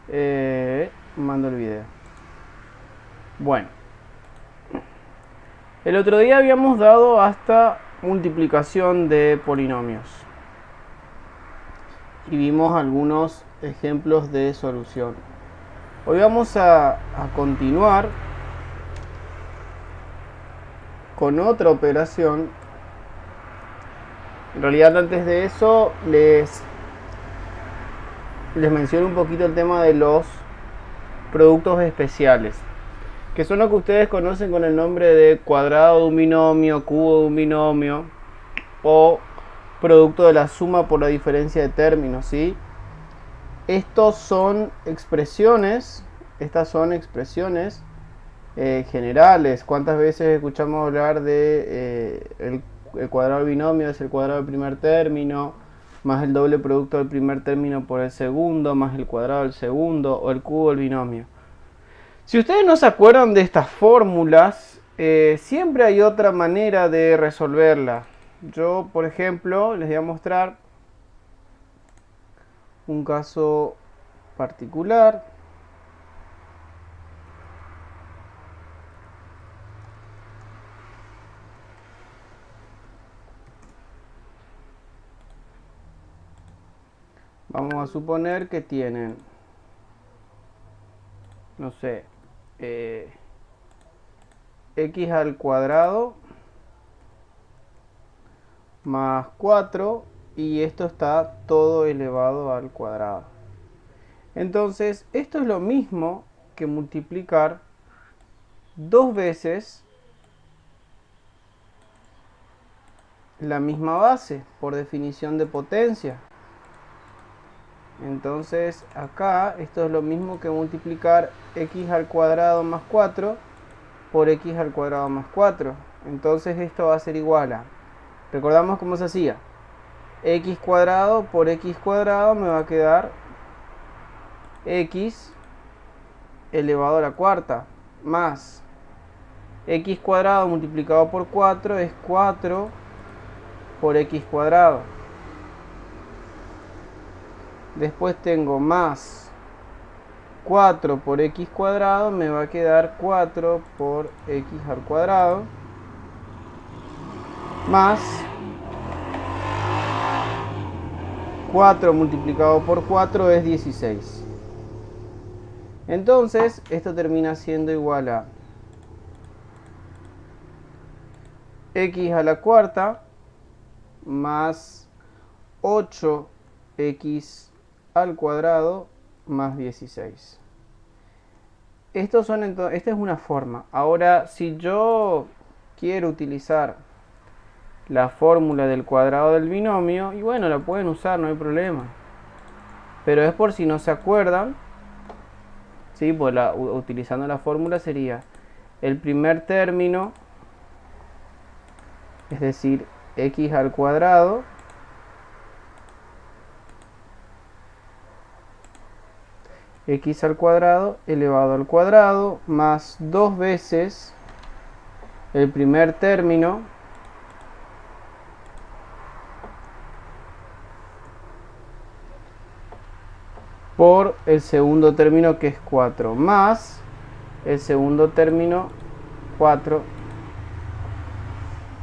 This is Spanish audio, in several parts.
Mando el video. Bueno, el otro día habíamos dado hasta multiplicación de polinomios y vimos algunos ejemplos de solución. Hoy vamos a continuar con otra operación. En realidad, antes de eso les menciono un poquito el tema de los productos especiales, que son lo que ustedes conocen con el nombre de cuadrado de un binomio, cubo de un binomio o producto de la suma por la diferencia de términos, ¿sí? Estas son expresiones generales. ¿Cuántas veces escuchamos hablar de el cuadrado del binomio es el cuadrado del primer término más el doble producto del primer término por el segundo más el cuadrado del segundo, o el cubo del binomio? Si ustedes no se acuerdan de estas fórmulas, siempre hay otra manera de resolverla. Yo, por ejemplo, les voy a mostrar un caso particular. Vamos a suponer que tienen, no sé, x al cuadrado más 4 y esto está todo elevado al cuadrado. Entonces, esto es lo mismo que multiplicar dos veces la misma base por definición de potencia. Entonces, acá esto es lo mismo que multiplicar x al cuadrado más 4 por x al cuadrado más 4. Entonces, esto va a ser igual a, recordamos cómo se hacía, x cuadrado por x cuadrado me va a quedar x elevado a la cuarta más x cuadrado multiplicado por 4 es 4 por x cuadrado. Después tengo más 4 por x cuadrado, me va a quedar 4 por x al cuadrado, más 4 multiplicado por 4 es 16. Entonces, esto termina siendo igual a x a la cuarta más 8x al cuadrado más 16. Esta es una forma. Ahora, si yo quiero utilizar la fórmula del cuadrado del binomio, y bueno, la pueden usar, no hay problema. Pero es por si no se acuerdan, ¿sí? Pues utilizando la fórmula sería el primer término, es decir, x al cuadrado, x al cuadrado elevado al cuadrado más 2 veces el primer término por el segundo término, que es 4, más el segundo término 4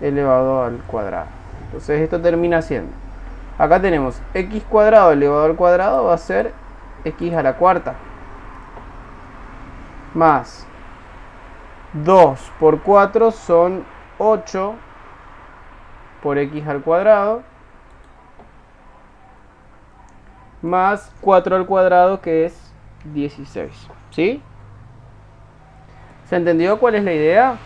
elevado al cuadrado. Entonces esto termina siendo, acá tenemos x cuadrado elevado al cuadrado, va a ser x a la cuarta más 2 por 4 son 8 por x al cuadrado más 4 al cuadrado, que es 16. ¿Sí? ¿Se entendió cuál es la idea?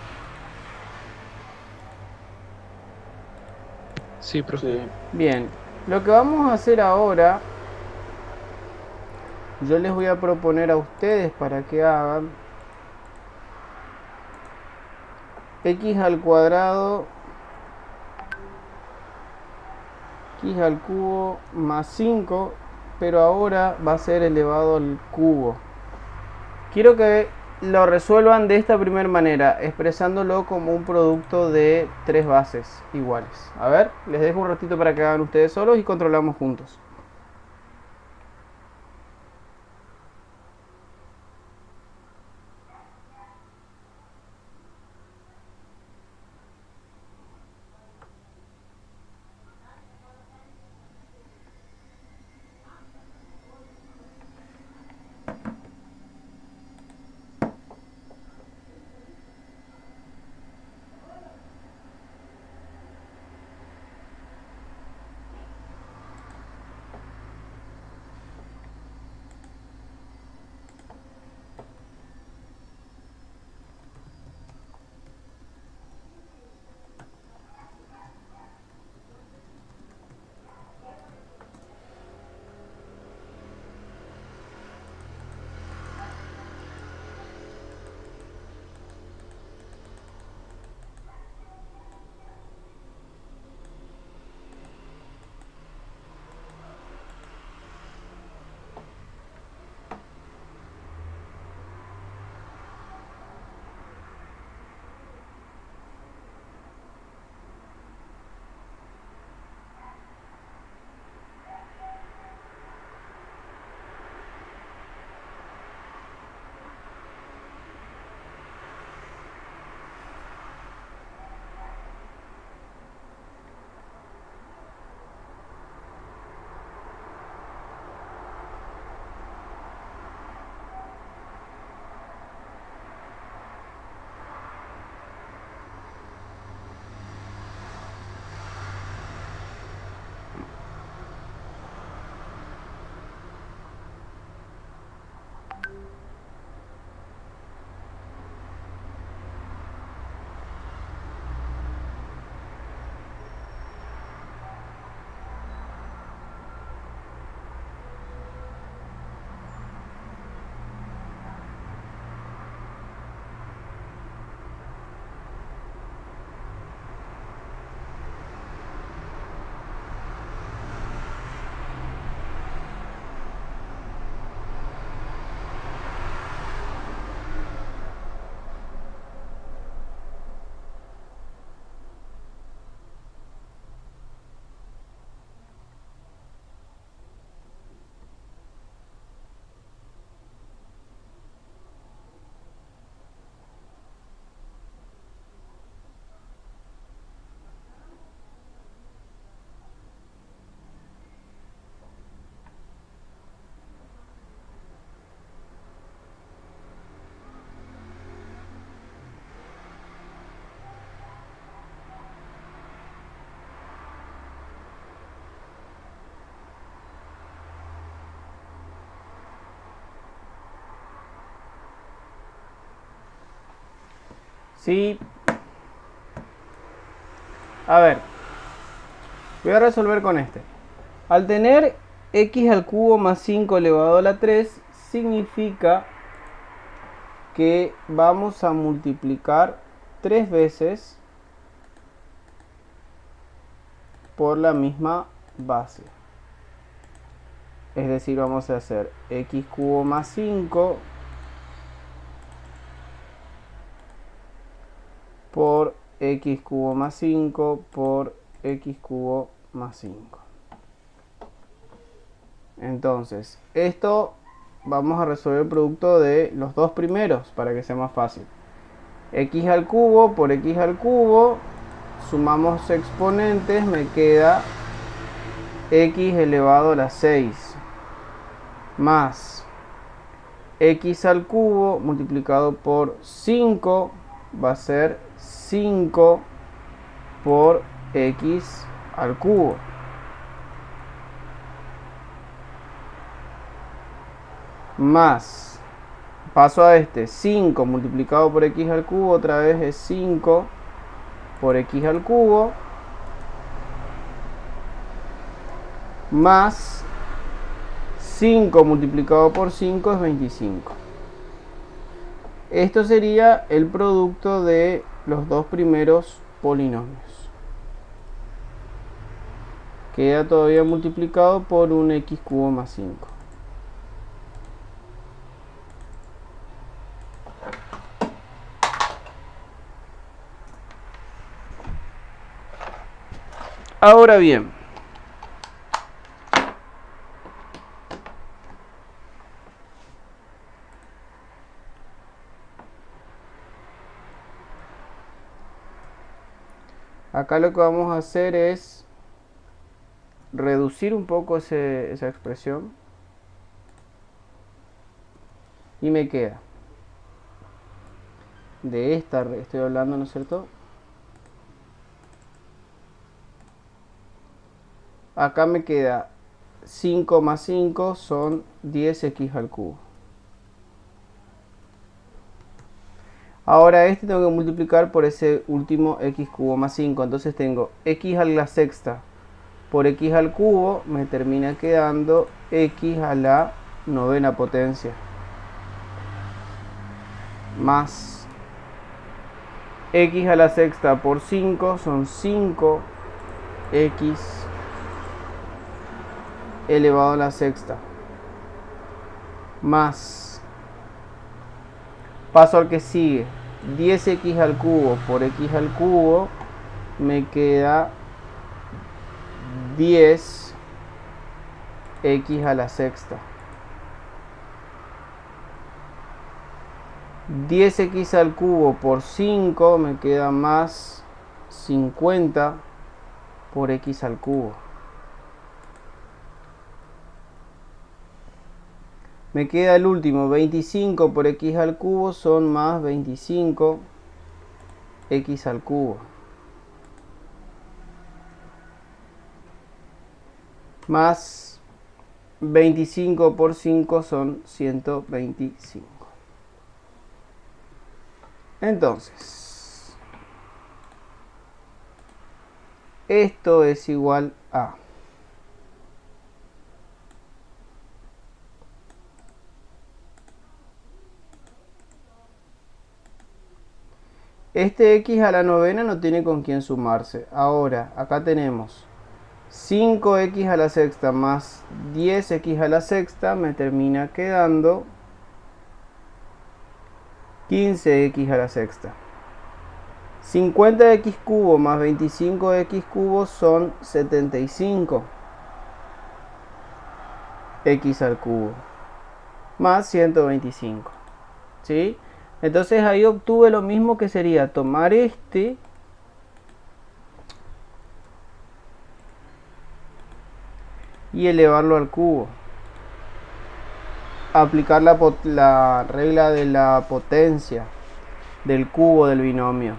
Sí, profe. Sí. Bien, lo que vamos a hacer ahora, yo les voy a proponer a ustedes para que hagan x al cuadrado, x al cubo más 5, pero ahora va a ser elevado al cubo. Quiero que lo resuelvan de esta primera manera, expresándolo como un producto de tres bases iguales. A ver, les dejo un ratito para que hagan ustedes solos y controlamos juntos. ¿Sí? A ver, voy a resolver con este. Al tener x al cubo más 5 elevado a la 3, significa que vamos a multiplicar 3 veces por la misma base. Es decir, vamos a hacer x cubo más 5 por x cubo más 5 por x cubo más 5. Entonces, esto vamos a resolver el producto de los dos primeros para que sea más fácil. X al cubo por x al cubo, sumamos exponentes, me queda x elevado a la 6 más x al cubo multiplicado por 5 va a ser 5 por x al cubo. Más, paso a este, 5 multiplicado por x al cubo, otra vez es 5 por x al cubo, más 5 multiplicado por 5 es 25. Esto sería el producto de los dos primeros polinomios. Queda todavía multiplicado por un x cubo más 5. Ahora bien, acá lo que vamos a hacer es reducir un poco esa expresión y me queda de esta, estoy hablando, ¿no es cierto? Acá me queda 5 más 5 son 10x al cubo. Ahora este tengo que multiplicar por ese último x cubo más 5. Entonces tengo x a la sexta por x al cubo, me termina quedando x a la novena potencia. Más x a la sexta por 5 son 5x elevado a la sexta. Más, paso al que sigue, 10x al cubo por x al cubo, me queda 10x a la sexta. 10x al cubo por 5 me queda más 50 por x al cubo. Me queda el último, 25 por x al cubo son más 25 x al cubo. Más 25 por 5 son 125. Entonces, esto es igual a este x a la novena no tiene con quién sumarse. Ahora, acá tenemos 5x a la sexta más 10x a la sexta, me termina quedando 15x a la sexta. 50x cubo más 25x cubo son 75x al cubo más 125. ¿Sí? Entonces ahí obtuve lo mismo, que sería tomar este y elevarlo al cubo. Aplicar la regla de la potencia del cubo del binomio,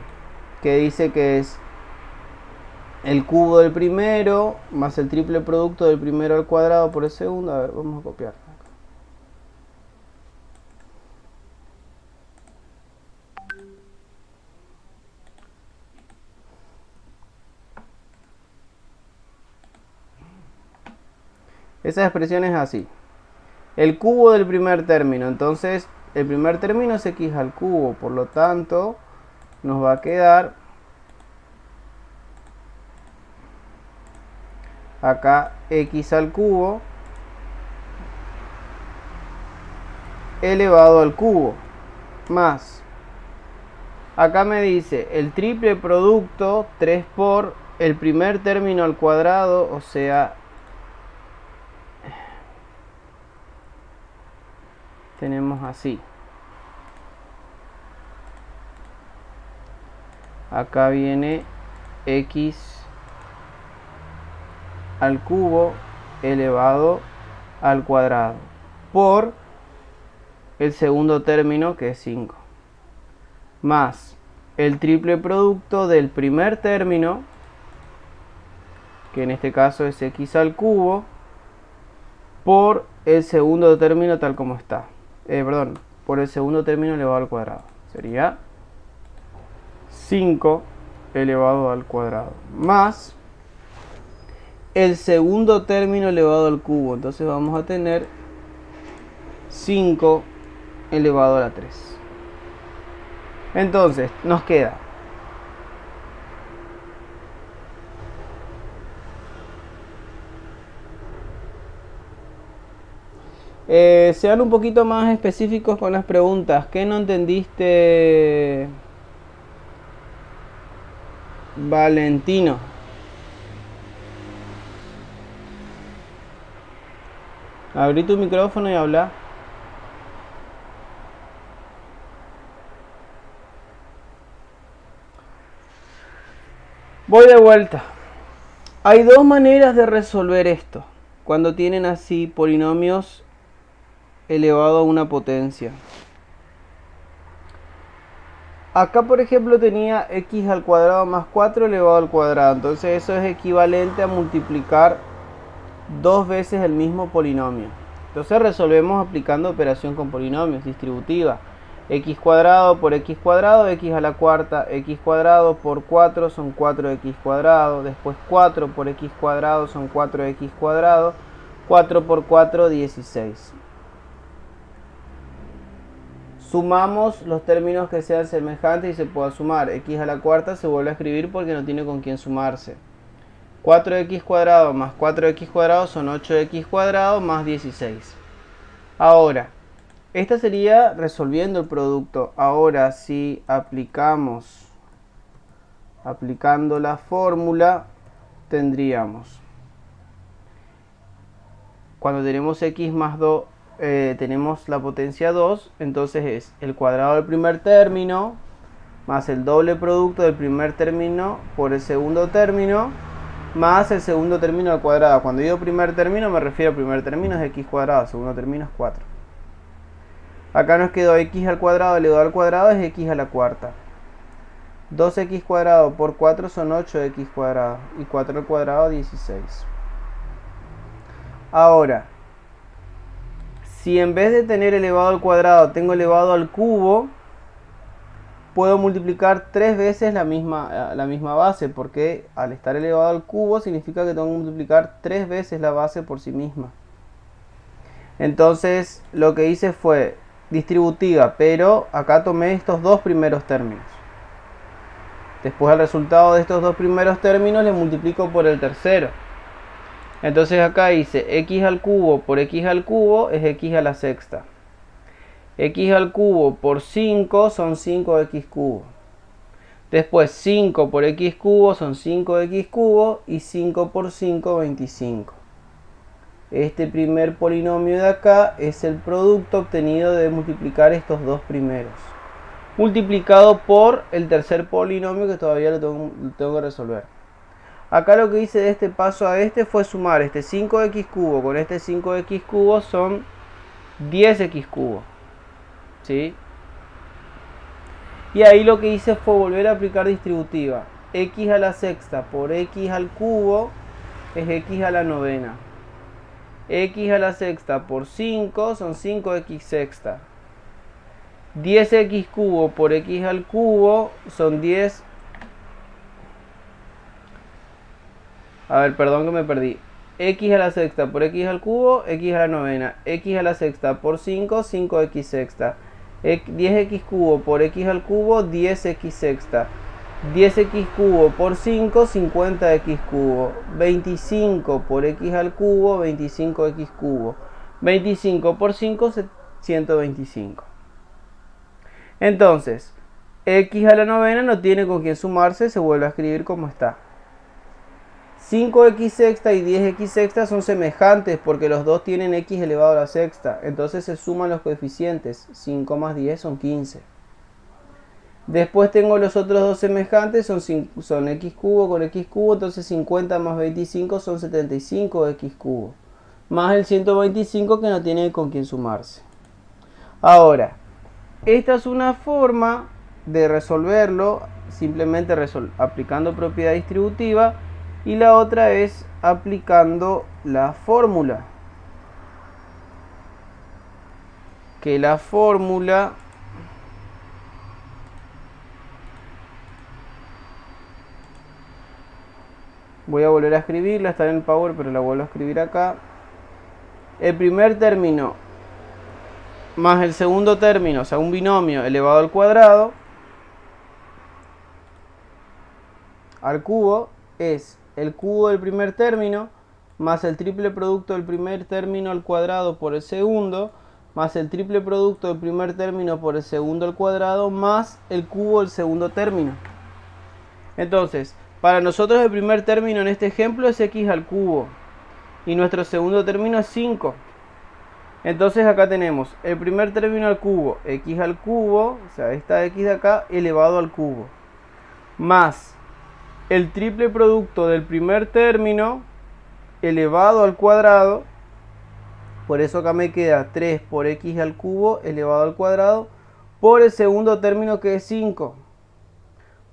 que dice que es el cubo del primero más el triple producto del primero al cuadrado por el segundo. A ver, vamos a copiar. Esa expresión es así. El cubo del primer término. Entonces, el primer término es x al cubo. Por lo tanto, nos va a quedar acá x al cubo elevado al cubo. Más. Acá me dice el triple producto 3 por el primer término al cuadrado, o sea, tenemos así. Acá viene x al cubo elevado al cuadrado por el segundo término, que es 5, más el triple producto del primer término, que en este caso es x al cubo, por el segundo término tal como está. Por el segundo término elevado al cuadrado. Sería 5 elevado al cuadrado, más el segundo término elevado al cubo. Entonces vamos a tener 5 elevado a la 3. Entonces, nos queda sean un poquito más específicos con las preguntas. ¿Qué no entendiste, Valentino? Abrí tu micrófono y habla. Voy de vuelta. Hay dos maneras de resolver esto cuando tienen así polinomios elevado a una potencia. Acá, por ejemplo, tenía x al cuadrado más 4 elevado al cuadrado. Entonces eso es equivalente a multiplicar dos veces el mismo polinomio. Entonces resolvemos aplicando operación con polinomios, distributiva. X cuadrado por x cuadrado, x a la cuarta, x cuadrado por 4 son 4x cuadrado. Después 4 por x cuadrado son 4x cuadrado. 4 por 4, 16. Sumamos los términos que sean semejantes y se pueda sumar. X a la cuarta se vuelve a escribir porque no tiene con quién sumarse. 4x cuadrado más 4x cuadrado son 8x cuadrado más 16. Ahora, esta sería resolviendo el producto. Ahora, si aplicando la fórmula, tendríamos, cuando tenemos x más 2, tenemos la potencia 2, entonces es el cuadrado del primer término más el doble producto del primer término por el segundo término más el segundo término al cuadrado. Cuando digo primer término me refiero al primer término es x cuadrado, segundo término es 4. Acá nos quedó x al cuadrado elevado al cuadrado es x a la cuarta. 2x cuadrado por 4 son 8x cuadrado y 4 al cuadrado 16. Ahora, si en vez de tener elevado al cuadrado tengo elevado al cubo, puedo multiplicar 3 veces la misma base, porque al estar elevado al cubo significa que tengo que multiplicar 3 veces la base por sí misma. Entonces lo que hice fue distributiva, pero acá tomé estos dos primeros términos. Después al resultado de estos dos primeros términos le multiplico por el tercero. Entonces acá hice x al cubo por x al cubo es x a la sexta. X al cubo por 5 son 5x cubo. Después 5 por x cubo son 5x cubo y 5 por 5, 25. Este primer polinomio de acá es el producto obtenido de multiplicar estos dos primeros, multiplicado por el tercer polinomio que todavía lo tengo que resolver. Acá lo que hice de este paso a este fue sumar este 5x cubo con este 5x cubo son 10x cubo. ¿Sí? Y ahí lo que hice fue volver a aplicar distributiva. X a la sexta por x al cubo es x a la novena. X a la sexta por 5 son 5x sexta. 10x cubo por x al cubo son 10. A ver, perdón que me perdí. x a la sexta por x al cubo, x a la novena. X a la sexta por 5, 5x sexta. 10x cubo por x al cubo, 10x sexta. 10x cubo por 5, 50x cubo. 25 por x al cubo, 25x cubo. 25 por 5, 125. Entonces, x a la novena no tiene con quién sumarse, se vuelve a escribir como está. 5x sexta y 10x sexta son semejantes porque los dos tienen x elevado a la sexta. Entonces se suman los coeficientes. 5 más 10 son 15. Después tengo los otros dos semejantes, son x cubo con x cubo. Entonces 50 más 25 son 75x cubo. Más el 125 que no tiene con quién sumarse. Ahora, esta es una forma de resolverlo simplemente aplicando propiedad distributiva. Y la otra es aplicando la fórmula. Que la fórmula voy a volver a escribirla, está en el Power, pero la vuelvo a escribir acá. El primer término más el segundo término, o sea, un binomio elevado al cuadrado, al cubo, es el cubo del primer término más el triple producto del primer término al cuadrado por el segundo, más el triple producto del primer término por el segundo al cuadrado, más el cubo del segundo término. Entonces, para nosotros el primer término en este ejemplo es x al cubo y nuestro segundo término es 5. Entonces acá tenemos el primer término al cubo, x al cubo, o sea, esta x de acá elevado al cubo, más el triple producto del primer término elevado al cuadrado. Por eso acá me queda 3 por x al cubo elevado al cuadrado por el segundo término que es 5.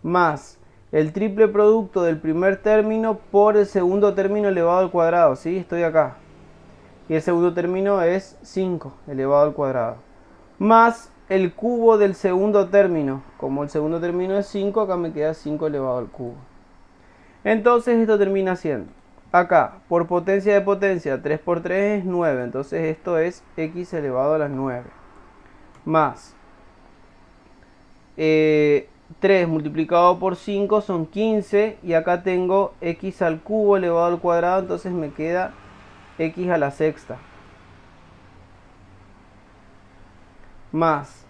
Más el triple producto del primer término por el segundo término elevado al cuadrado. ¿Sí? Estoy acá. Y el segundo término es 5 elevado al cuadrado. Más el cubo del segundo término. Como el segundo término es 5, acá me queda 5 elevado al cubo. Entonces esto termina siendo, acá, por potencia de potencia, 3 por 3 es 9. Entonces esto es x elevado a las 9. Más 3 multiplicado por 5 son 15. Y acá tengo x al cubo elevado al cuadrado. Entonces me queda x a la sexta. Más,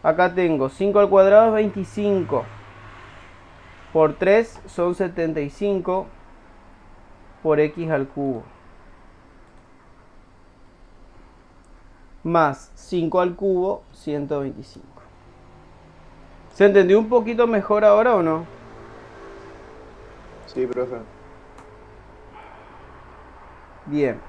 acá tengo 5 al cuadrado es 25. Por 3 son 75 por x al cubo. Más 5 al cubo, 125. ¿Se entendió un poquito mejor ahora o no? Sí, profe. Bien.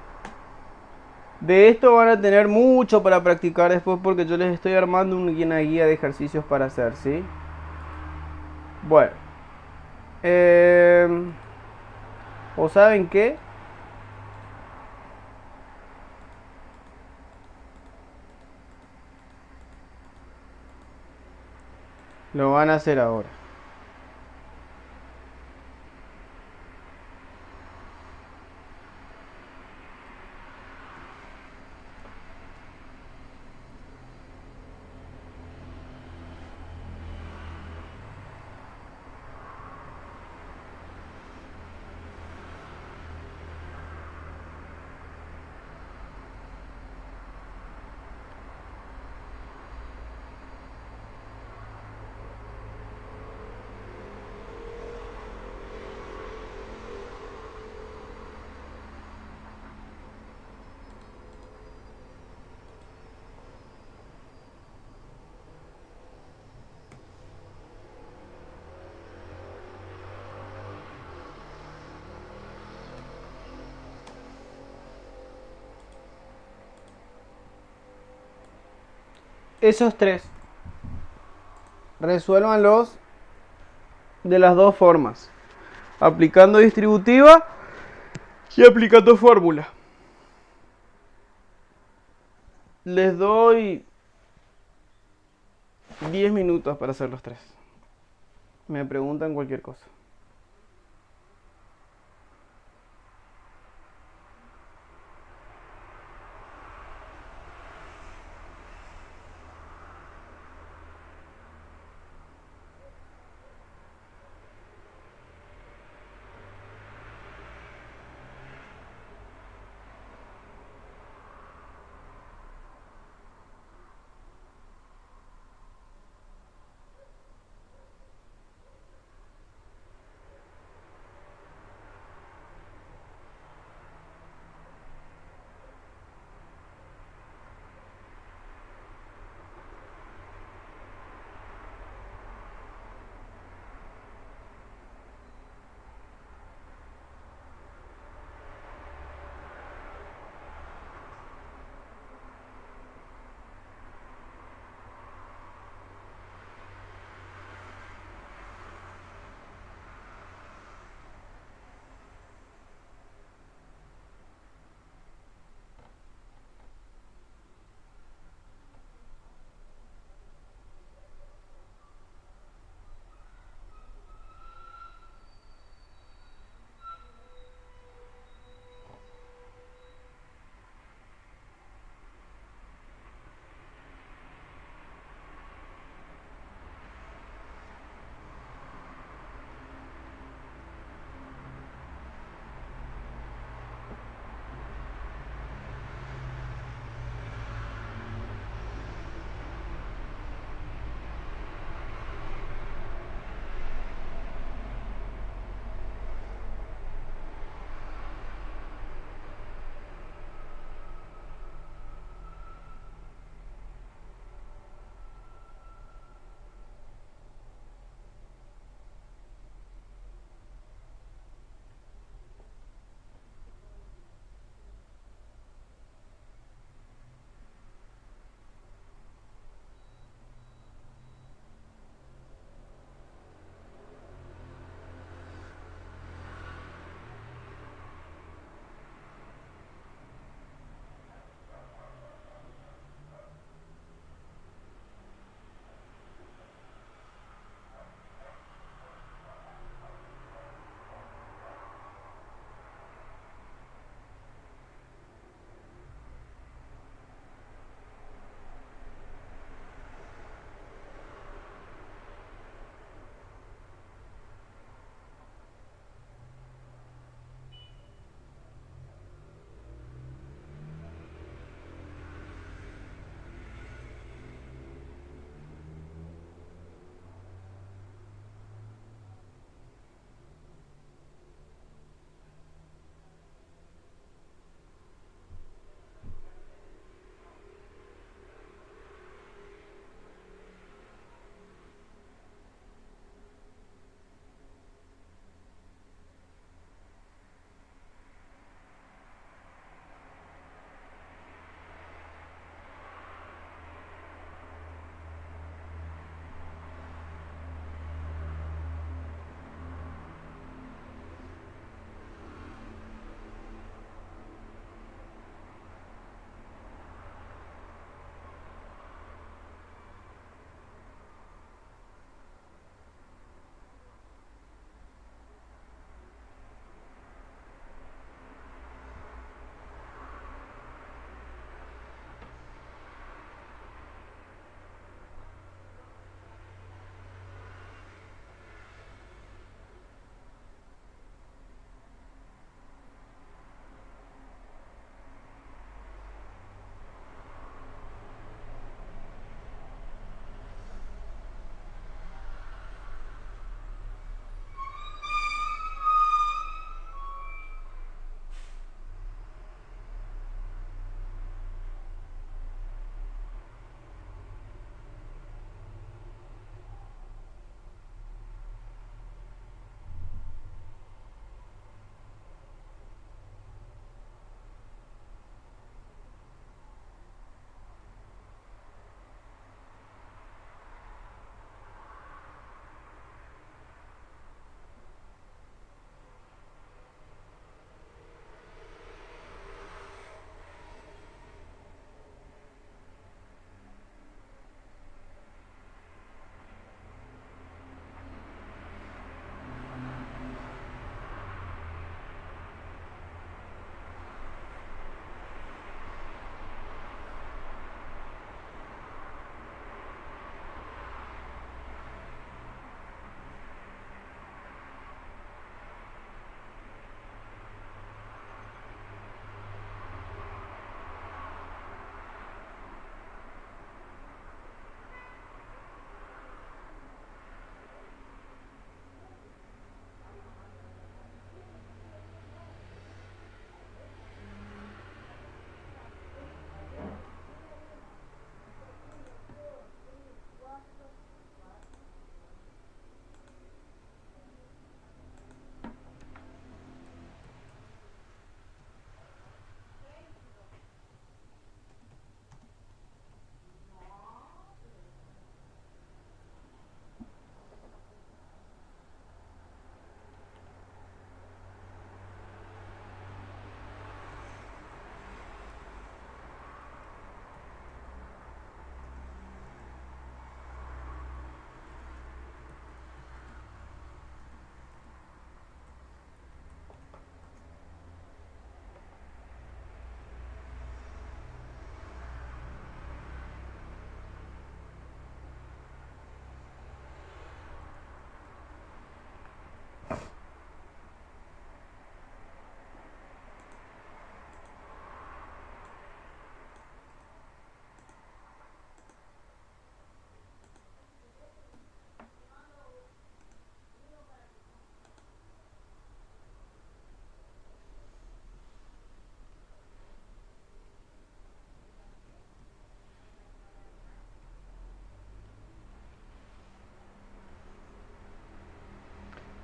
De esto van a tener mucho para practicar después porque yo les estoy armando una guía de ejercicios para hacer, ¿sí? Bueno. ¿O saben qué? Lo van a hacer ahora. Esos tres, resuélvanlos de las dos formas, aplicando distributiva y aplicando fórmula. Les doy 10 minutos para hacer los tres. Me preguntan cualquier cosa.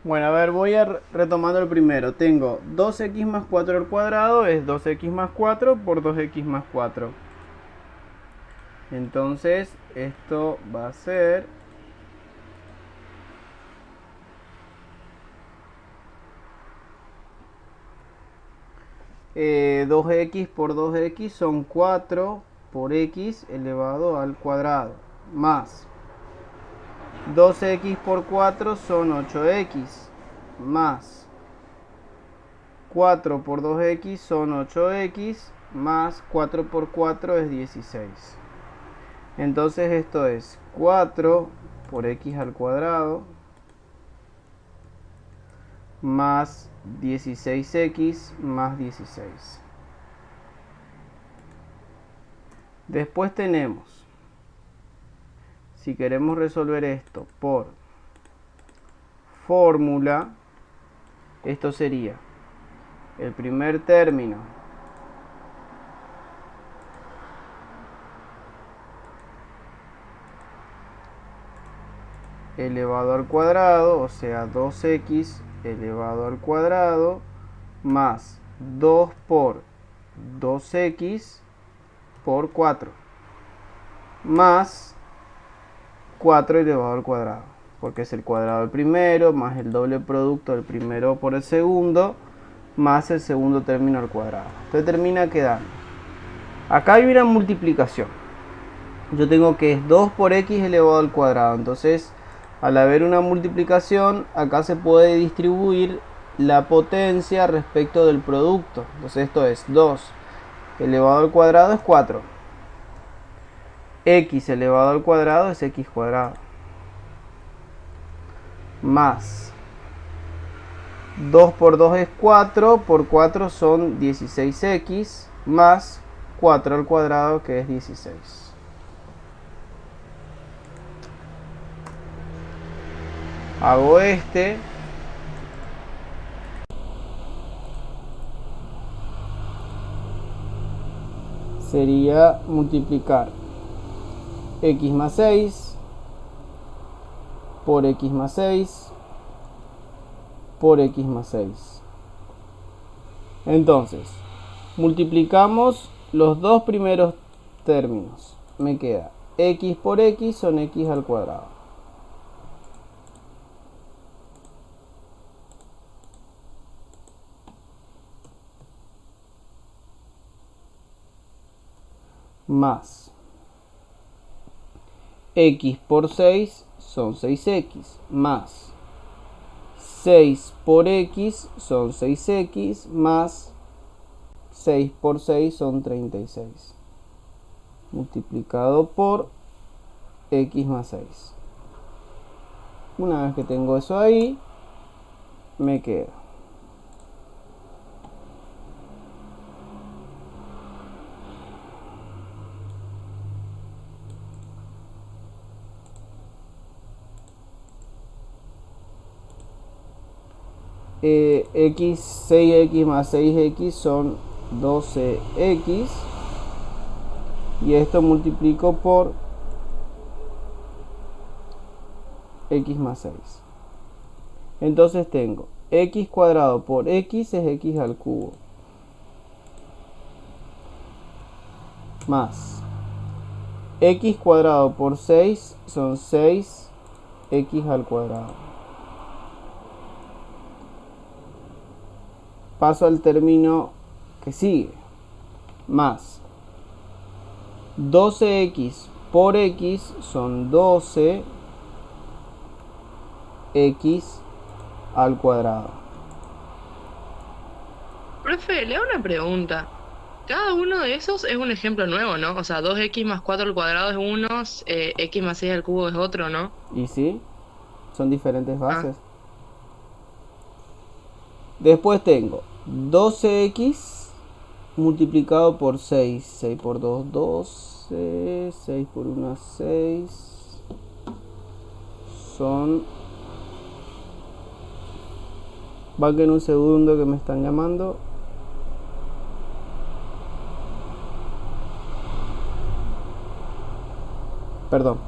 Bueno, a ver, voy a retomando el primero. Tengo 2x más 4 al cuadrado es 2x más 4 por 2x más 4. Entonces, esto va a ser 2x por 2x son 4 por x elevado al cuadrado, más 2x por 4 son 8x, más 4 por 2x son 8x, más 4 por 4 es 16. Entonces esto es 4 por x al cuadrado más 16x más 16. Después tenemos, si queremos resolver esto por fórmula, esto sería el primer término elevado al cuadrado, o sea 2x elevado al cuadrado más 2 por 2x por 4 más 4 elevado al cuadrado, porque es el cuadrado del primero más el doble producto del primero por el segundo más el segundo término al cuadrado. Entonces termina quedando, acá hay una multiplicación, yo tengo que es 2 por x elevado al cuadrado, entonces al haber una multiplicación acá se puede distribuir la potencia respecto del producto. Entonces esto es 2 elevado al cuadrado es 4, x elevado al cuadrado es x cuadrado, más 2 por 2 es 4, por 4 son 16x, más 4 al cuadrado que es 16. Hago este. Sería multiplicar x más 6 por x más 6 por x más 6. Entonces, multiplicamos los dos primeros términos. Me queda x por x son x al cuadrado. Más x por 6 son 6x, más 6 por x son 6x, más 6 por 6 son 36, multiplicado por x más 6. Una vez que tengo eso ahí, me queda x, 6x más 6x son 12x, y esto multiplico por x más 6. Entonces tengo x cuadrado por x es x al cubo, más x cuadrado por 6 son 6x al cuadrado. Paso al término que sigue, más 12x por x son 12x al cuadrado. Profe, le hago una pregunta. Cada uno de esos es un ejemplo nuevo, ¿no? O sea, 2x más 4 al cuadrado es uno, x más 6 al cubo es otro, ¿no? Y sí, son diferentes Ah, bases. Después tengo 12x multiplicado por 6. 6 por 2, 12. 6 por 1, 6. Son... Banquen un segundo que me están llamando. Perdón.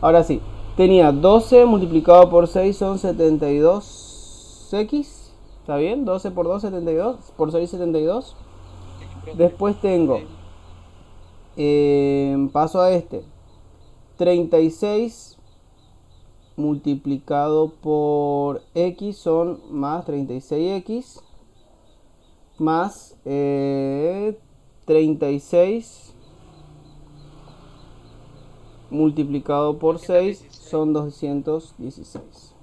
Ahora sí. Tenía 12 multiplicado por 6 son 72. 2x, ¿está bien? 12 por 2, 72, por 6, 72. Después tengo, paso a este, 36 multiplicado por x son más 36x, más 36 multiplicado por 6 son 216.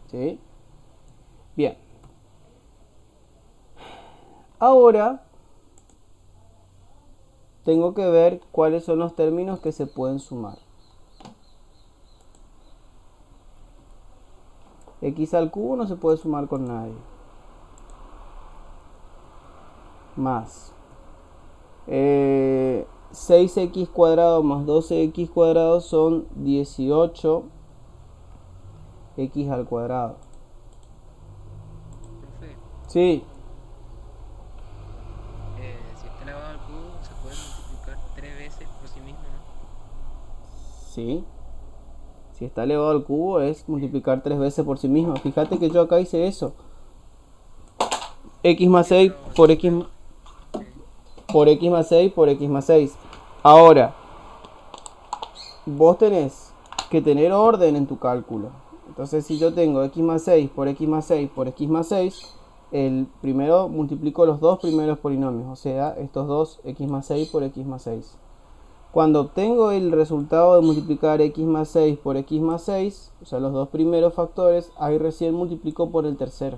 ¿Sí? Bien. Ahora tengo que ver cuáles son los términos que se pueden sumar. X al cubo no se puede sumar con nadie. Más 6x cuadrado más 12x cuadrado son 18x al cuadrado. Profe, Sí, si está elevado al cubo, se puede multiplicar 3 veces por sí mismo, ¿no? sí. Si está elevado al cubo es multiplicar 3 veces por sí mismo. Fíjate que yo acá hice eso. X más 6 por x por x más 6 por x más 6. Ahora, vos tenés que tener orden en tu cálculo. Entonces, si yo tengo x más 6 por x más 6 por x más 6, el primero multiplico los dos primeros polinomios, o sea, estos dos, x más 6 por x más 6. Cuando obtengo el resultado de multiplicar x más 6 por x más 6, o sea, los dos primeros factores, ahí recién multiplico por el tercero.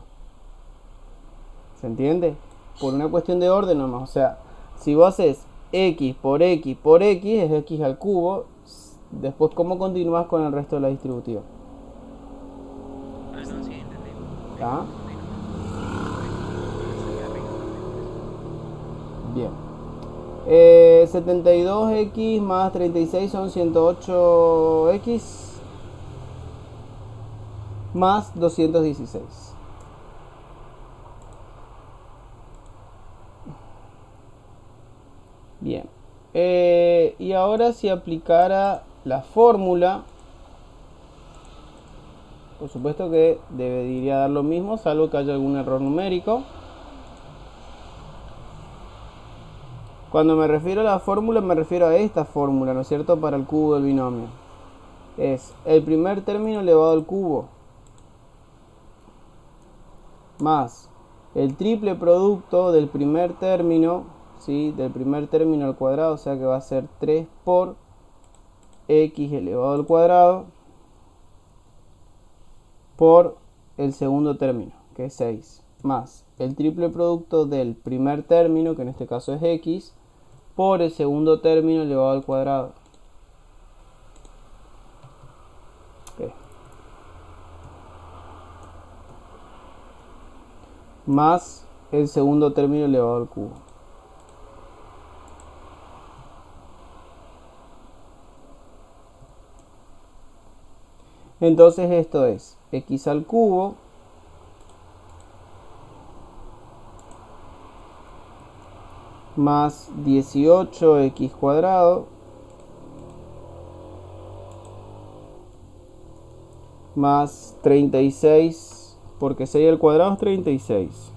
¿Se entiende? Por una cuestión de orden nomás. O sea, si vos haces x por x por x, es x al cubo. Después, ¿cómo continúas con el resto de la distributiva? Ah, no, sí, entendí. ¿Está? Bien. 72x más 36 son 108x más 216. Bien. Y ahora si aplicara la fórmula, por supuesto que debería dar lo mismo, salvo que haya algún error numérico. Cuando me refiero a la fórmula, me refiero a esta fórmula, ¿no es cierto?, para el cubo del binomio. Es el primer término elevado al cubo más el triple producto del primer término, ¿sí?, del primer término al cuadrado, o sea que va a ser 3 por x elevado al cuadrado por el segundo término, que es 6, más el triple producto del primer término, que en este caso es x, por el segundo término elevado al cuadrado. Okay. Más el segundo término elevado al cubo. Entonces esto es x al cubo más 18x cuadrado más 36, porque 6 al cuadrado es 36.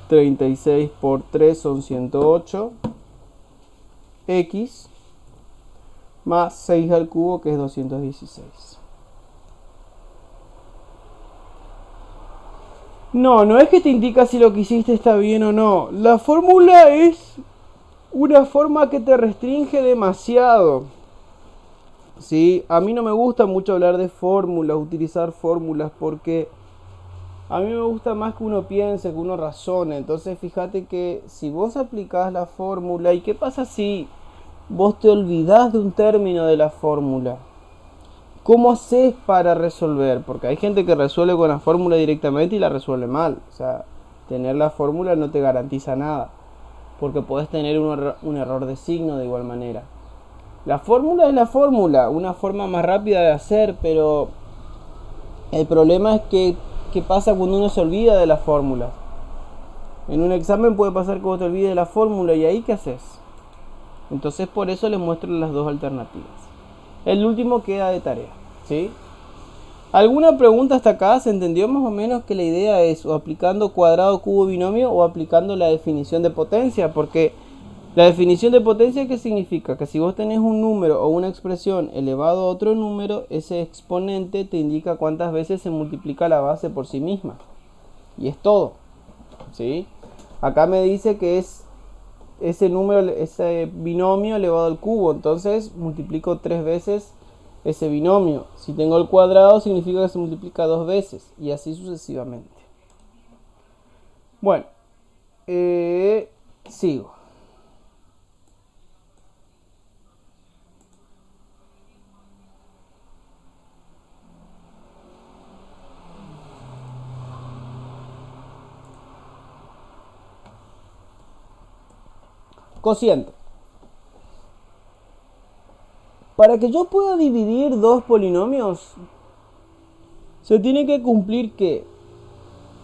36 por 3 son 108 x más 6 al cubo, que es 216. No es que te indica si lo que hiciste está bien o no. La fórmula es una forma que te restringe demasiado. ¿Sí? A mí no me gusta mucho hablar de fórmulas, utilizar fórmulas, porque a mí me gusta más que uno piense, que uno razone. Entonces fíjate que si vos aplicás la fórmula, ¿y qué pasa si vos te olvidás de un término de la fórmula? ¿Cómo haces para resolver? Porque hay gente que resuelve con la fórmula directamente y la resuelve mal. O sea, tener la fórmula no te garantiza nada, porque podés tener un error de signo de igual manera. La fórmula es la fórmula, una forma más rápida de hacer, pero el problema es que ¿qué pasa cuando uno se olvida de las fórmulas? En un examen puede pasar que vos te olvides de la fórmula, y ahí ¿qué haces? Entonces por eso les muestro las dos alternativas. El último queda de tarea, ¿sí? ¿Alguna pregunta hasta acá? ¿Se entendió más o menos que la idea es o aplicando cuadrado, cubo, binomio o aplicando la definición de potencia? Porque la definición de potencia, ¿qué significa? Que si vos tenés un número o una expresión elevado a otro número, ese exponente te indica cuántas veces se multiplica la base por sí misma. Y es todo, ¿sí? Acá me dice que es ese número, ese binomio elevado al cubo, entonces multiplico 3 veces ese binomio. Si tengo el cuadrado significa que se multiplica 2 veces y así sucesivamente. Bueno, sigo. Cociente. Para que yo pueda dividir dos polinomios, se tiene que cumplir que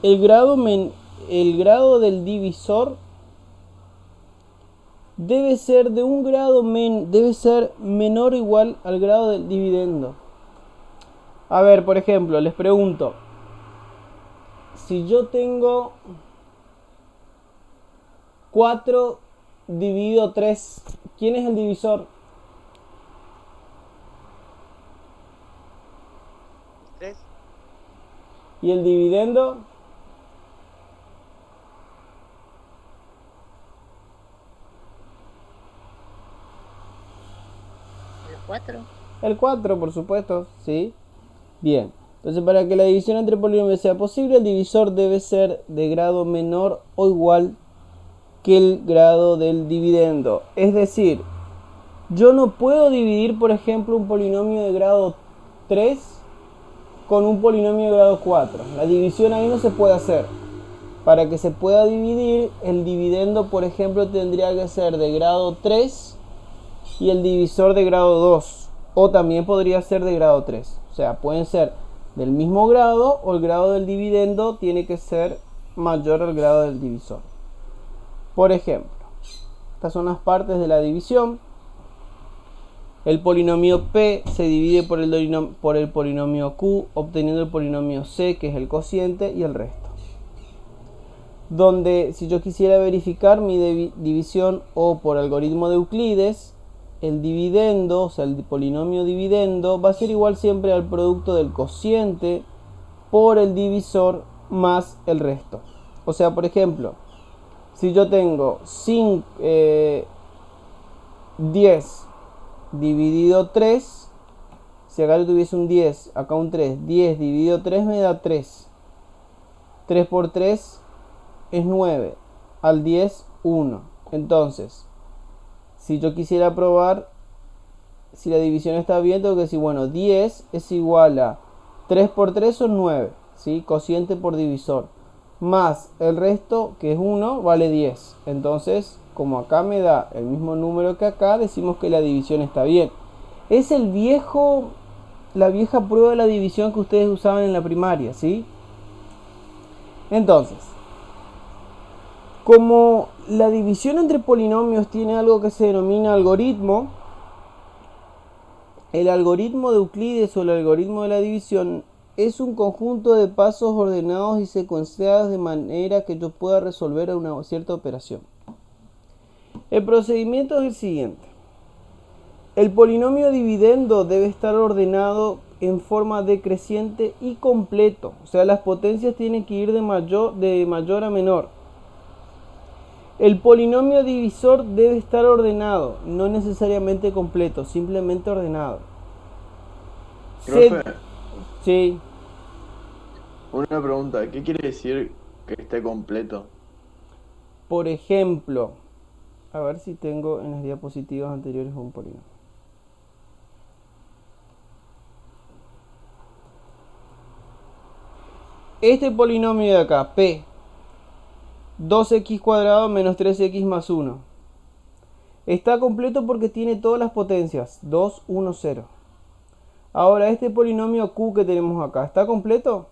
el grado del divisor debe ser de un grado debe ser menor o igual al grado del dividendo. A ver, por ejemplo, les pregunto, si yo tengo 4 dividido 3, ¿quién es el divisor? 3. ¿Y el dividendo? 4. El 4, por supuesto, ¿sí? Bien, entonces para que la división entre polinomios sea posible, el divisor debe ser de grado menor o igual que el grado del dividendo. Es decir, yo no puedo dividir, por ejemplo, un polinomio de grado 3 con un polinomio de grado 4. La división ahí no se puede hacer. Para que se pueda dividir, el dividendo, por ejemplo, tendría que ser de grado 3 y el divisor de grado 2. O también podría ser de grado 3. O sea, pueden ser del mismo grado o el grado del dividendo tiene que ser mayor al grado del divisor. Por ejemplo, estas son las partes de la división. El polinomio P se divide por el polinomio Q, obteniendo el polinomio C, que es el cociente, y el resto. Donde si yo quisiera verificar mi división o por algoritmo de Euclides, el dividendo, o sea, el polinomio dividendo, va a ser igual siempre al producto del cociente por el divisor más el resto. O sea, por ejemplo, si yo tengo 10 dividido 3, si acá yo tuviese un 10, acá un 3, 10 dividido 3 me da 3. 3 por 3 es 9, al 10, 1. Entonces, si yo quisiera probar si la división está bien, tengo que decir, bueno, 10 es igual a 3 por 3 son 9, ¿sí? Cociente por divisor. Más el resto, que es 1, vale 10. Entonces, como acá me da el mismo número que acá, decimos que la división está bien. Es la vieja prueba de la división que ustedes usaban en la primaria, ¿sí? Entonces, como la división entre polinomios tiene algo que se denomina algoritmo, el algoritmo de Euclides o el algoritmo de la división es un conjunto de pasos ordenados y secuenciados de manera que yo pueda resolver una cierta operación. El procedimiento es el siguiente. El polinomio dividendo debe estar ordenado en forma decreciente y completo. O sea, las potencias tienen que ir de mayor a menor. El polinomio divisor debe estar ordenado, no necesariamente completo, simplemente ordenado. Profe, Sí, una pregunta, ¿qué quiere decir que esté completo? por ejemplo, a ver si tengo en las diapositivas anteriores un polinomio. Este polinomio de acá, P, 2x cuadrado menos 3x más 1. Está completo porque tiene todas las potencias, 2, 1, 0. Ahora, este polinomio Q que tenemos acá, ¿está completo?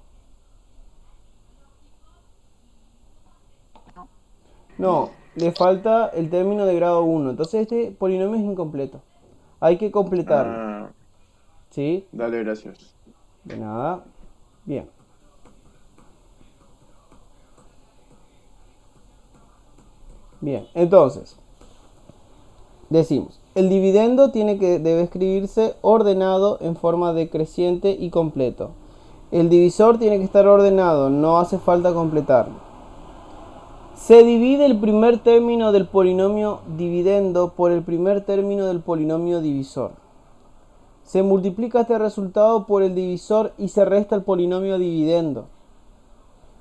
No, le falta el término de grado 1. Entonces este polinomio es incompleto. Hay que completarlo. Ah, ¿Sí? dale, gracias. De nada. Bien. Bien, entonces, decimos, el dividendo debe escribirse ordenado en forma decreciente y completo. El divisor tiene que estar ordenado, no hace falta completarlo. Se divide el primer término del polinomio dividendo por el primer término del polinomio divisor. Se multiplica este resultado por el divisor y se resta el polinomio dividendo.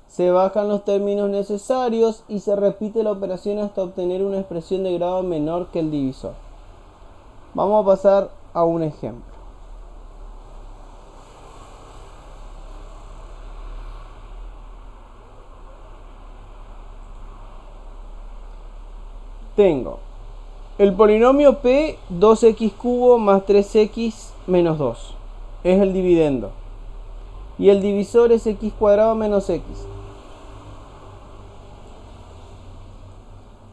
Se bajan los términos necesarios y se repite la operación hasta obtener una expresión de grado menor que el divisor. Vamos a pasar a un ejemplo. Tengo el polinomio P, 2x cubo más 3x menos 2. Es el dividendo. Y el divisor es x cuadrado menos x.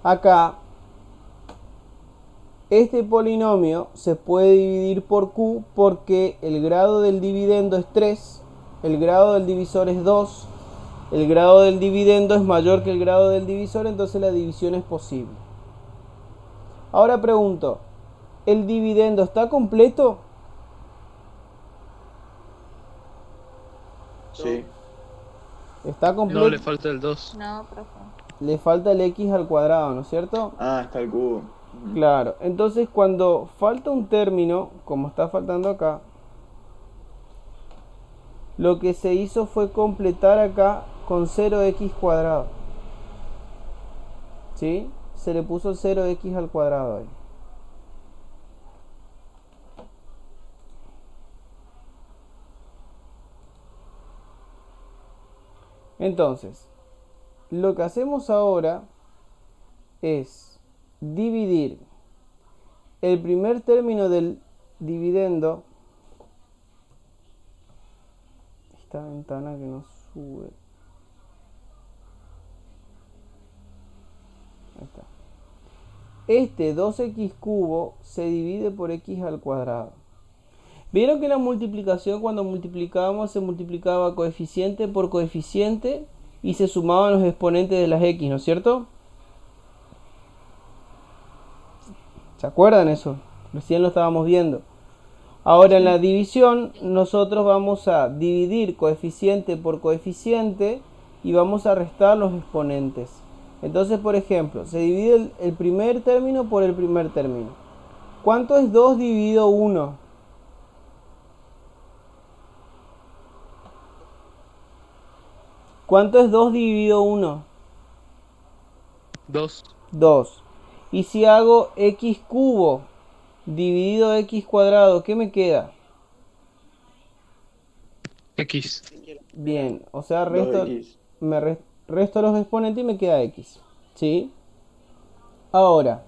Acá, este polinomio se puede dividir por q porque el grado del dividendo es 3, el grado del divisor es 2, el grado del dividendo es mayor que el grado del divisor, entonces la división es posible. Ahora pregunto, ¿el dividendo está completo? Sí. ¿Está completo? No, le falta el 2. No, profe. Le falta el x al cuadrado, ¿no es cierto? Ah, está el cubo. Ujú. Claro, entonces cuando falta un término, como está faltando acá, lo que se hizo fue completar acá con 0x cuadrado. ¿Sí? Se le puso 0x al cuadrado ahí. Entonces, lo que hacemos ahora es dividir el primer término del dividendo. Esta ventana que no sube. Ahí está. Este 2x cubo se divide por x al cuadrado. Vieron que la multiplicación, cuando multiplicábamos, se multiplicaba coeficiente por coeficiente y se sumaban los exponentes de las x, ¿no es cierto? ¿Se acuerdan eso? Recién lo estábamos viendo. Ahora en la división nosotros vamos a dividir coeficiente por coeficiente y vamos a restar los exponentes. Entonces, por ejemplo, se divide el primer término por el primer término. ¿Cuánto es 2 dividido 1? ¿Cuánto es 2 dividido 1? 2. 2. Y si hago x cubo dividido x cuadrado, ¿qué me queda? X. Bien, o sea, resto 2x. resto los exponentes y me queda x. ¿Sí? Ahora,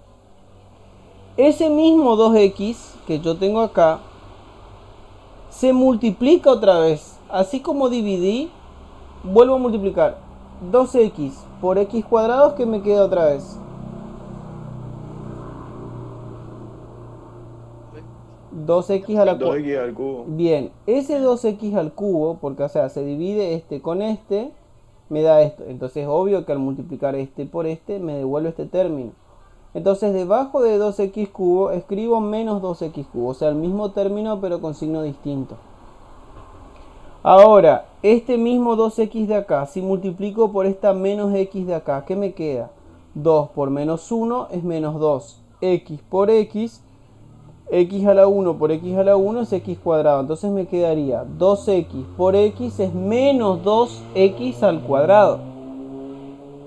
ese mismo 2x que yo tengo acá se multiplica otra vez. Así como dividí, vuelvo a multiplicar 2x por x cuadrado, que me queda otra vez 2x a la cuadrada. 2x al cubo. Bien, ese 2x al cubo, porque o sea, se divide este con este, me da esto. Entonces es obvio que al multiplicar este por este me devuelve este término. Entonces debajo de 2x cubo escribo menos 2x cubo, o sea, el mismo término pero con signo distinto. Ahora, este mismo 2x de acá, si multiplico por esta menos x de acá, ¿qué me queda? 2 por menos 1 es menos 2. X por x, x a la 1 por x a la 1 es x cuadrado. Entonces me quedaría 2x por x es menos 2x al cuadrado.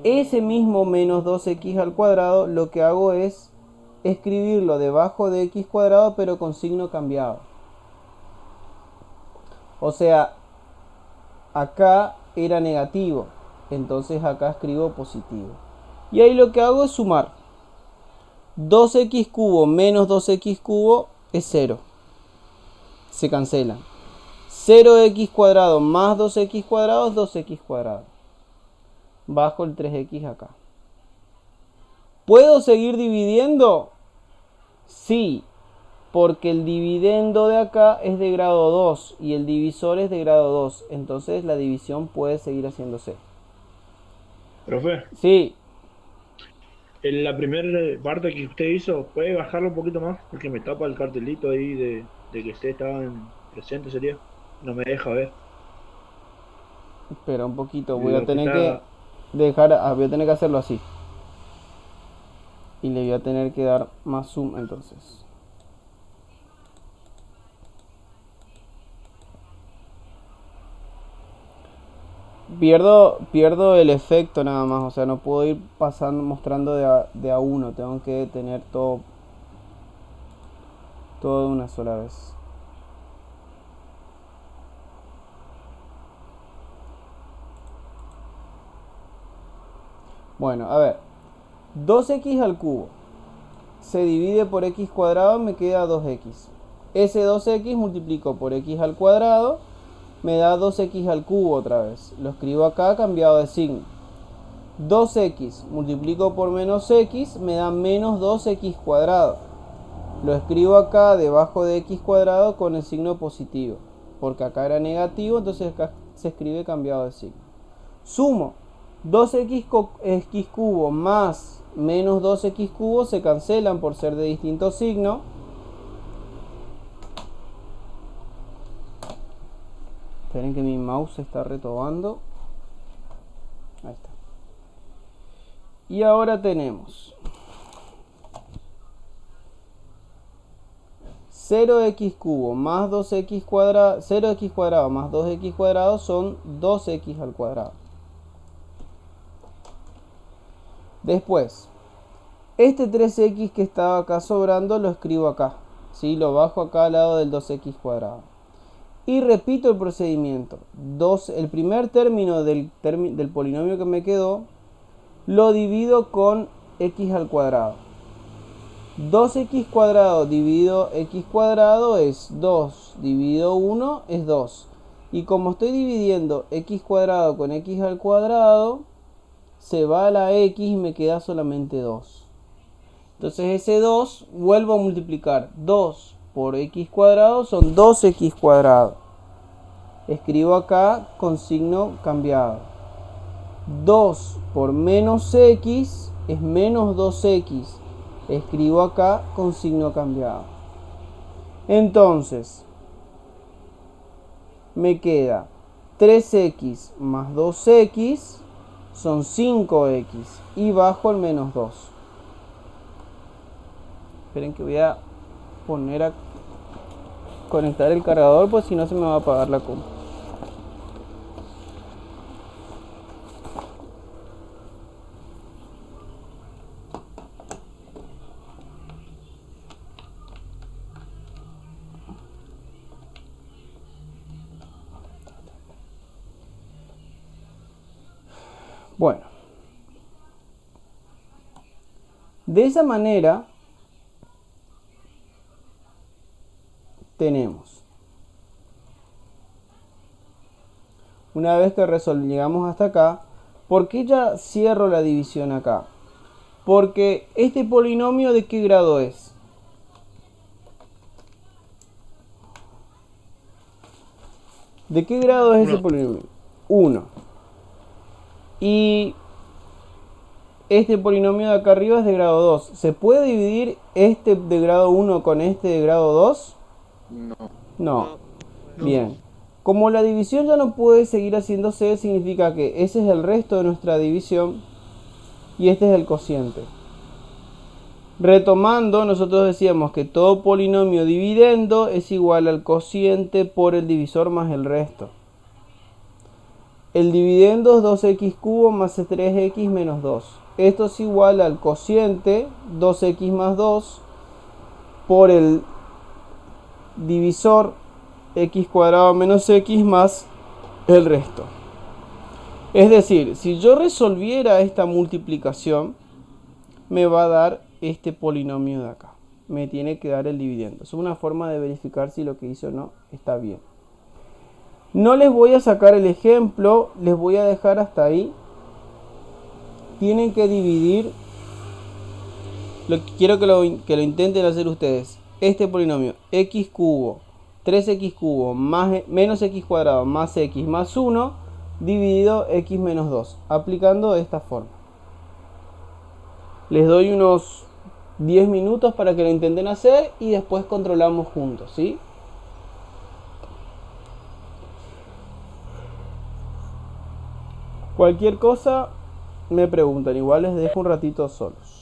Ese mismo menos 2x al cuadrado lo que hago es escribirlo debajo de x cuadrado pero con signo cambiado. O sea, acá era negativo, entonces acá escribo positivo. Y ahí lo que hago es sumar. 2x cubo menos 2x cubo es 0. Se cancelan. 0x cuadrado más 2x cuadrado es 2x cuadrado. Bajo el 3x acá. ¿Puedo seguir dividiendo? Sí. porque el dividendo de acá es de grado 2 y el divisor es de grado 2. Entonces la división puede seguir haciéndose. Profe, Sí, en la primera parte que usted hizo, ¿puede bajarlo un poquito más? Porque me tapa el cartelito ahí de que usted estaba en presente, sería. No me deja ver. espera un poquito, voy a Lo que tener que está. dejar, voy a tener que hacerlo así. Y le voy a tener que dar más zoom entonces. Pierdo el efecto nada más, o sea, no puedo ir pasando, mostrando de a uno, tengo que tener todo de una sola vez. Bueno, a ver, 2x al cubo se divide por x cuadrado, me queda 2x. Ese 2x multiplico por x al cuadrado, me da 2x al cubo otra vez. Lo escribo acá cambiado de signo. 2x multiplico por menos x, me da menos 2x cuadrado. Lo escribo acá debajo de x cuadrado con el signo positivo, porque acá era negativo, entonces acá se escribe cambiado de signo. Sumo 2x cubo más menos 2x cubo, se cancelan por ser de distinto signo. Esperen que mi mouse se está retobando. Ahí está. Y ahora tenemos 0x cubo más 2x cuadrado, 0x cuadrado más 2x cuadrado son 2x al cuadrado. Después, este 3x que estaba acá sobrando lo escribo acá, ¿sí? Lo bajo acá al lado del 2x cuadrado. Y repito el procedimiento. El primer término del polinomio que me quedó, lo divido con x al cuadrado. 2x cuadrado dividido x cuadrado es 2, dividido 1 es 2. Y como estoy dividiendo x cuadrado con x al cuadrado, se va a la x y me queda solamente 2. Entonces ese 2 vuelvo a multiplicar. 2 por x cuadrado son 2x cuadrado. Escribo acá con signo cambiado. 2 por menos x es menos 2x. Escribo acá con signo cambiado. Entonces, me queda 3x más 2x son 5x y bajo el menos 2. Esperen que voy a poner a conectar el cargador, pues si no se me va a apagar la compu. Bueno, de esa manera tenemos, una vez que llegamos hasta acá, ¿por qué ya cierro la división acá? Porque este polinomio, ¿de qué grado es? ¿De qué grado es ese polinomio? 1. Y este polinomio de acá arriba es de grado 2. ¿Se puede dividir este de grado 1 con este de grado 2? No. No. Bien. Como la división ya no puede seguir haciéndose, significa que ese es el resto de nuestra división y este es el cociente. Retomando, nosotros decíamos que todo polinomio dividendo es igual al cociente por el divisor más el resto. El dividendo es 2x cubo más 3x menos 2. Esto es igual al cociente 2x más 2 por el divisor x cuadrado menos x más el resto. Es decir, si yo resolviera esta multiplicación, me va a dar este polinomio de acá. Me tiene que dar el dividendo. Es una forma de verificar si lo que hice o no está bien. No les voy a sacar el ejemplo, les voy a dejar hasta ahí. Tienen que dividir, quiero que lo intenten hacer ustedes. este polinomio x cubo, 3x cubo menos x cuadrado más x más 1 dividido x menos 2, aplicando de esta forma. Les doy unos 10 minutos para que lo intenten hacer y después controlamos juntos, ¿sí? Cualquier cosa me preguntan, igual les dejo un ratito solos.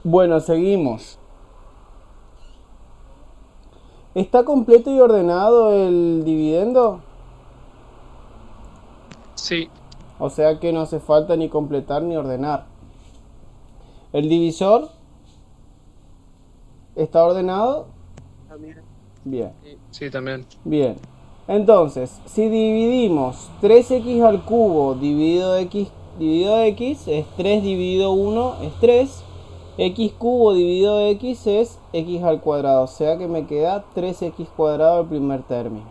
Bueno, seguimos. ¿Está completo y ordenado el dividendo? Sí, O sea que no hace falta ni completar ni ordenar. ¿El divisor está ordenado? También. Bien. sí, también. Bien. Entonces, si dividimos 3x al cubo dividido x es 3 dividido 1 es 3. X cubo dividido x es x al cuadrado. O sea que me queda 3x cuadrado el primer término.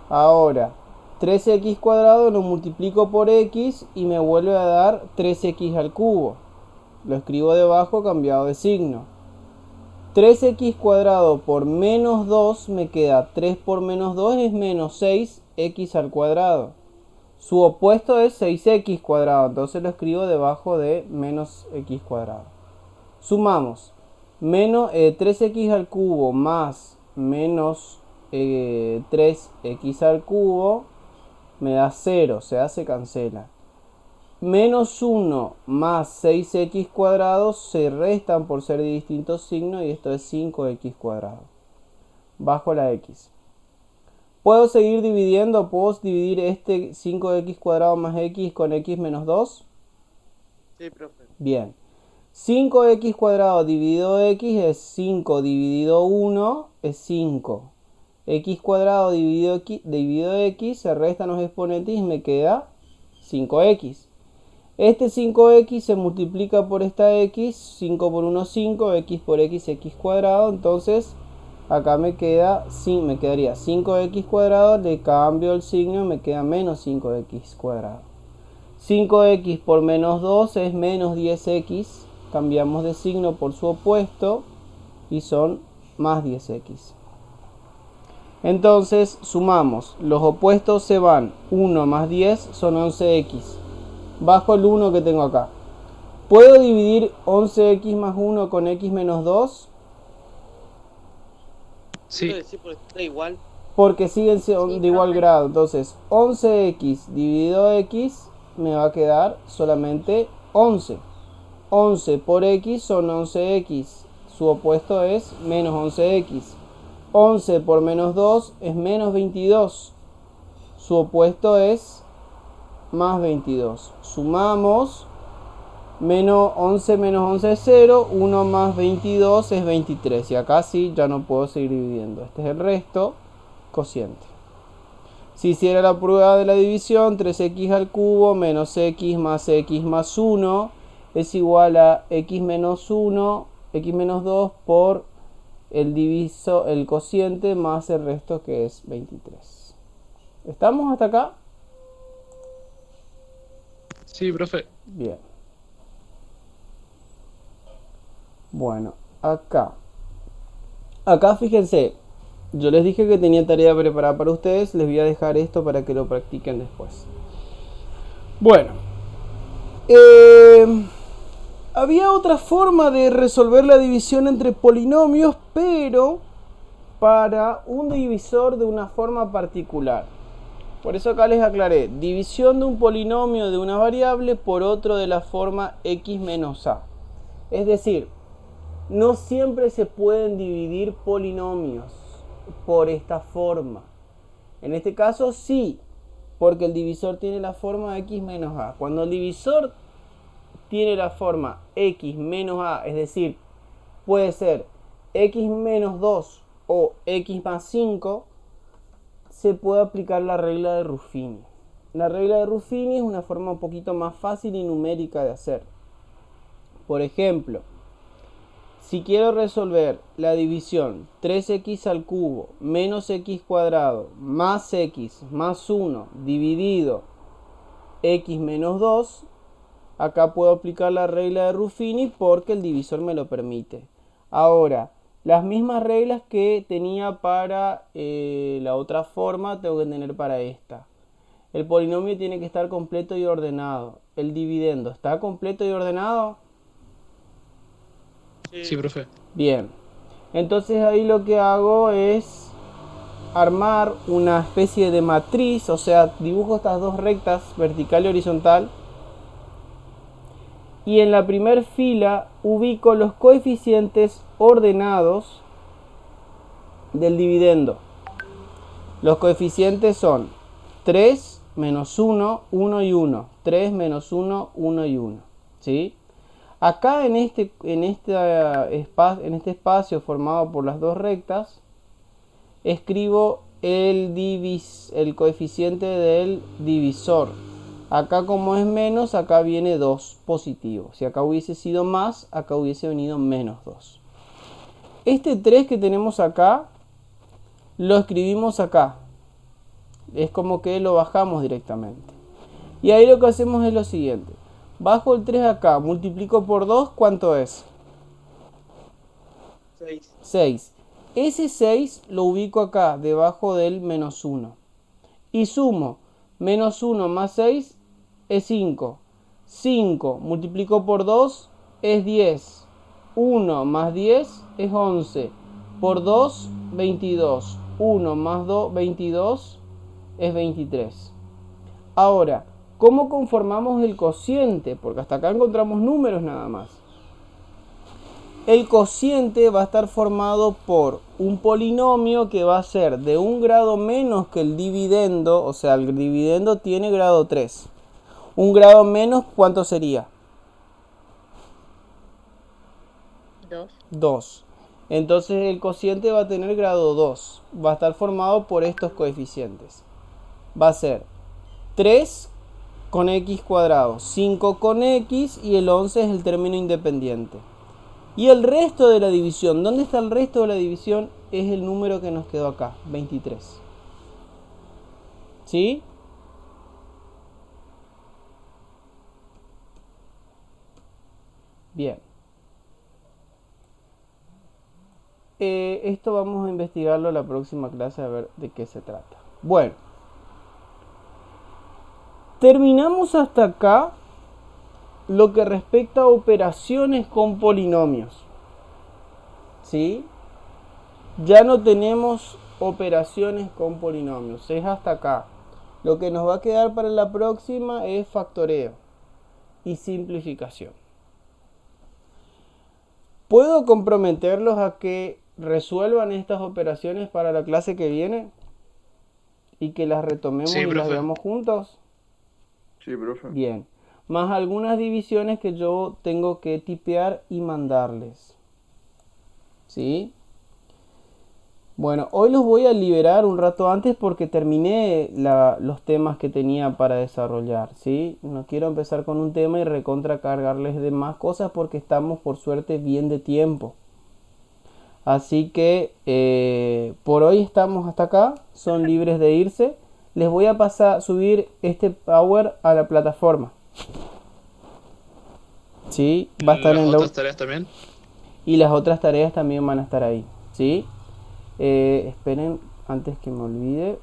Ahora, 3x cuadrado lo multiplico por x y me vuelve a dar 3x al cubo. Lo escribo debajo cambiado de signo. 3x cuadrado por menos 2 me queda 3 por menos 2 es menos 6x al cuadrado. Su opuesto es 6x cuadrado, entonces lo escribo debajo de menos x cuadrado. Sumamos menos 3x al cubo más menos 3x al cubo me da 0, o sea, se cancela. Menos 1 más 6x cuadrado se restan por ser de distintos signos y esto es 5x cuadrado. Bajo la x. ¿Puedo seguir dividiendo? ¿Puedo dividir este 5x cuadrado más x con x menos 2? Sí, profe. Bien. 5x cuadrado dividido x es 5 dividido 1 es 5. X cuadrado dividido x se restan los exponentes y me queda 5x. Este 5x se multiplica por esta x, 5 por 1 5, x por x cuadrado, entonces acá me quedaría 5x cuadrado, le cambio el signo y me queda menos 5x cuadrado. 5x por menos 2 es menos 10x, cambiamos de signo por su opuesto y son más 10x. Entonces sumamos, los opuestos se van, 1 más 10 son 11x. Bajo el 1 que tengo acá. ¿Puedo dividir 11x más 1 con x menos 2? Sí. Decir porque está igual. Porque siguen siendo de igual grado. Entonces 11x dividido x me va a quedar solamente 11. 11 por x son 11x. Su opuesto es menos 11x. 11 por menos 2 es menos 22. Su opuesto es más 22. Sumamos. Menos 11 menos 11 es 0. 1 más 22 es 23. Y acá sí ya no puedo seguir dividiendo. Este es el resto. Cociente. Si hiciera la prueba de la división, 3x al cubo menos x más 1 es igual a x menos 1, x menos 2 por el cociente más el resto que es 23. ¿Estamos hasta acá? Sí, profe. Bien. Bueno, acá fíjense, yo les dije que tenía tarea preparada para ustedes, les voy a dejar esto para que lo practiquen después. Bueno, había otra forma de resolver la división entre polinomios, pero para un divisor de una forma particular. Por eso acá les aclaré, división de un polinomio de una variable por otro de la forma x menos a. Es decir, no siempre se pueden dividir polinomios por esta forma. En este caso sí, porque el divisor tiene la forma x menos a. Cuando el divisor tiene la forma x menos a, es decir, puede ser x menos 2 o x más 5, se puede aplicar la regla de Ruffini. La regla de Ruffini es una forma un poquito más fácil y numérica de hacer. Por ejemplo, si quiero resolver la división 3x al cubo menos x cuadrado más x más 1 dividido x menos 2, acá puedo aplicar la regla de Ruffini porque el divisor me lo permite. Ahora, las mismas reglas que tenía para la otra forma tengo que tener para esta. El polinomio tiene que estar completo y ordenado. El dividendo, ¿está completo y ordenado? Sí, profe. Bien. Entonces ahí lo que hago es armar una especie de matriz, o sea, dibujo estas dos rectas, vertical y horizontal. y en la primera fila ubico los coeficientes ordenados del dividendo. Los coeficientes son 3, menos 1, 1 y 1. 3, menos 1, 1 y 1. ¿Sí? Acá en este espacio formado por las dos rectas, escribo el coeficiente del divisor. Acá como es menos, acá viene 2 positivo. Si acá hubiese sido más, acá hubiese venido menos 2. Este 3 que tenemos acá, lo escribimos acá. Es como que lo bajamos directamente. Y ahí lo que hacemos es lo siguiente. Bajo el 3 acá, multiplico por 2, ¿cuánto es? 6. 6. Ese 6 lo ubico acá, debajo del menos 1. Y sumo. Menos 1 más 6 es 5. 5 multiplico por 2 es 10. 1 más 10 es 11. Por 2, 22. 1 más 2, 22 es 23. Ahora, ¿cómo conformamos el cociente? Porque hasta acá encontramos números nada más. El cociente va a estar formado por un polinomio que va a ser de un grado menos que el dividendo, o sea, el dividendo tiene grado 3. Un grado menos, ¿cuánto sería? 2. 2. Entonces el cociente va a tener grado 2. Va a estar formado por estos coeficientes. Va a ser 3 con x cuadrado, 5 con x y el 11 es el término independiente. Y el resto de la división, ¿dónde está el resto de la división? Es el número que nos quedó acá, 23. ¿Sí? Bien. Esto vamos a investigarlo en la próxima clase a ver de qué se trata. Bueno. Terminamos hasta acá lo que respecta a operaciones con polinomios. ¿Sí? Ya no tenemos operaciones con polinomios. Es hasta acá. Lo que nos va a quedar para la próxima es factoreo y simplificación. ¿Puedo comprometerlos a que resuelvan estas operaciones para la clase que viene? Y que las retomemos Sí, y las profe. veamos juntos. Sí, profe. Bien. Más algunas divisiones que yo tengo que tipear y mandarles. ¿Sí? Bueno, hoy los voy a liberar un rato antes porque terminé los temas que tenía para desarrollar. ¿Sí? No quiero empezar con un tema y recontracargarles de más cosas porque estamos por suerte bien de tiempo. Así que por hoy estamos hasta acá. Son libres de irse. Les voy a subir este Power a la plataforma. ¿Sí? Va a estar ¿Las en otras tareas también? y las otras tareas también van a estar ahí. ¿Sí? Esperen, antes que me olvide.